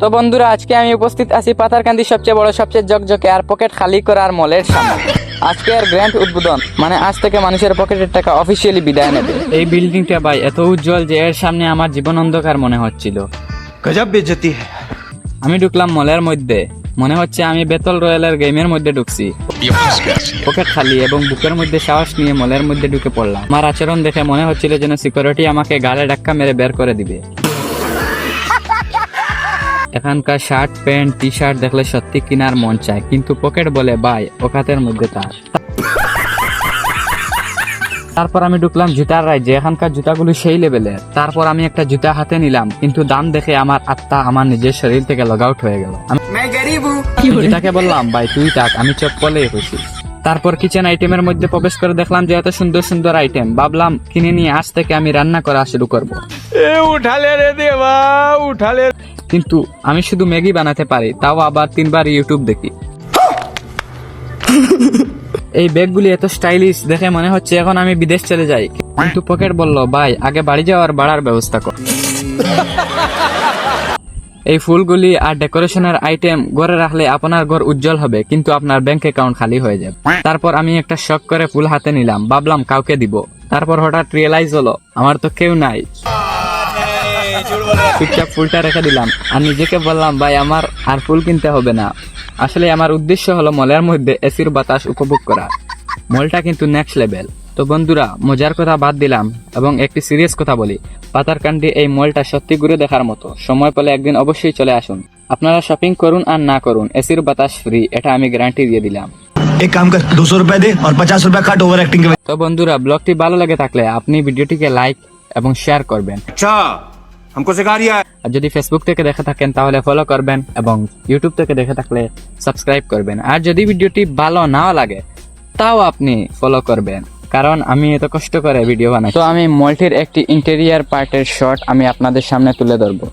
তো বন্ধুরা, আজকে আমি উপস্থিত আছি পাথারকান্দির সবচেয়ে বড়, সবচেয়ে জকজকে আর পকেট খালি করার মলের সামনে। আজকে আর গ্র্যান্ড উদ্বোধন, মানে আজ থেকে মানুষের পকেটের টাকা অফিসিয়ালি বিদায় নেবে। এই বিল্ডিংটা ভাই এত উজ্জ্বল যে এর সামনে আমার জীবন অন্ধকার মনে হচ্ছিল। গজব বেজতি। আমি ঢুকলাম মলের মধ্যে, মনে হচ্ছে আমি বেতল রয়্যালের গেমের মধ্যে ঢুকছি। পকেট খালি এবং বুকের মধ্যে সাহস নিয়ে মলের মধ্যে ঢুকে পড়লাম। আমার আচরণ দেখে মনে হচ্ছিল যেন সিকিউরিটি আমাকে গালে ধাক্কা মেরে বের করে দিবে। এখানকার শার্ট, প্যান্ট, টি শার্ট দেখলে সত্যি কেনার মন চায়, কিন্তু পকেট বলে ভাই ওকাতের মধ্যে তার। তারপর আমি ঢুকলাম জুতার রাজ্যে। এখানকার জুতাগুলো সেই লেভেলের। তারপর আমি একটা জুতা হাতে নিলাম, কিন্তু দাম দেখে আমার আত্মা আমার নিজের শরীর থেকে লগ আউট হয়ে গেল। আমি জুতাকে বললাম ভাই তুই থাক, আমি চপ্পলেই খুশি। তারপর কিচেন আইটেমের মধ্যে প্রবেশ করে দেখলাম যে এত সুন্দর সুন্দর আইটেম। ভাবলাম কিনে নিয়ে আজ থেকে আমি রান্না করা শুরু করব। উঠালে রে দেবা, উঠালে। কিন্তু আমি শুধু ম্যাগি বানাতে পারি, তাও আবার 3 বার ইউটিউব দেখি। এই ব্যাগগুলি এত স্টাইলিশ দেখে মনে হচ্ছে এখন আমি বিদেশ চলে যাই। কিন্তু পকেট বলল ভাই আগে বাড়ি যাওয়ার ভাড়ার ব্যবস্থা কর। এই ফুলগুলি আর ডেকোরেশনের আইটেম ঘরে রাখলে আপনার ঘর উজ্জ্বল হবে, কিন্তু আপনার ব্যাংক অ্যাকাউন্ট খালি হয়ে যাবে। তারপর আমি একটা শখ করে ফুল হাতে নিলাম, ভাবলাম কাউকে দিব। তারপর হঠাৎ রিয়েলাইজ হলো আমার তো কেউ নাই। চুপচাপ ফুলটা রেখে দিলাম আর নিজেকে বললাম ভাই আমার আর ফুল কিনতে হবে না। আসলে আমার উদ্দেশ্য হলো মলের মধ্যে এসির বাতাস উপভোগ করা। মলটা কিন্তু নেক্সট লেভেল। তো বন্ধুরা, মজার কথা বাদ দিলাম এবং একটি সিরিয়াস কথা বলি। পাথারকান্দি এই মলটা সত্যি ঘুরে দেখার মতো। সময় পেলে একদিন অবশ্যই চলে আসুন। আপনারা শপিং করুন আর না করুন, এসির বাতাস ফ্রি, এটা আমি গ্যারান্টি দিয়ে দিলাম। एक काम कर 200 रुपए दे और 50 रुपए काट ओवर एक्टिंग के। তো বন্ধুরা, ব্লগটি ভালো লাগে থাকলে আপনি ভিডিওটিকে লাইক এবং শেয়ার করবেন। अच्छा हमको सिखा रिया है। আর যদি ফেসবুক থেকে দেখে থাকেন তাহলে ফলো করবেন এবং ইউটিউব থেকে দেখে থাকলে সাবস্ক্রাইব করবেন। আর যদি ভিডিওটি ভালো নাও লাগে তাও আপনি ফলো করবেন, কারণ আমি এত কষ্ট করে ভিডিও বানাই। তো আমি মলটির একটি ইন্টেরিয়ার পার্টের শট আমি আপনাদের সামনে তুলে ধরবো।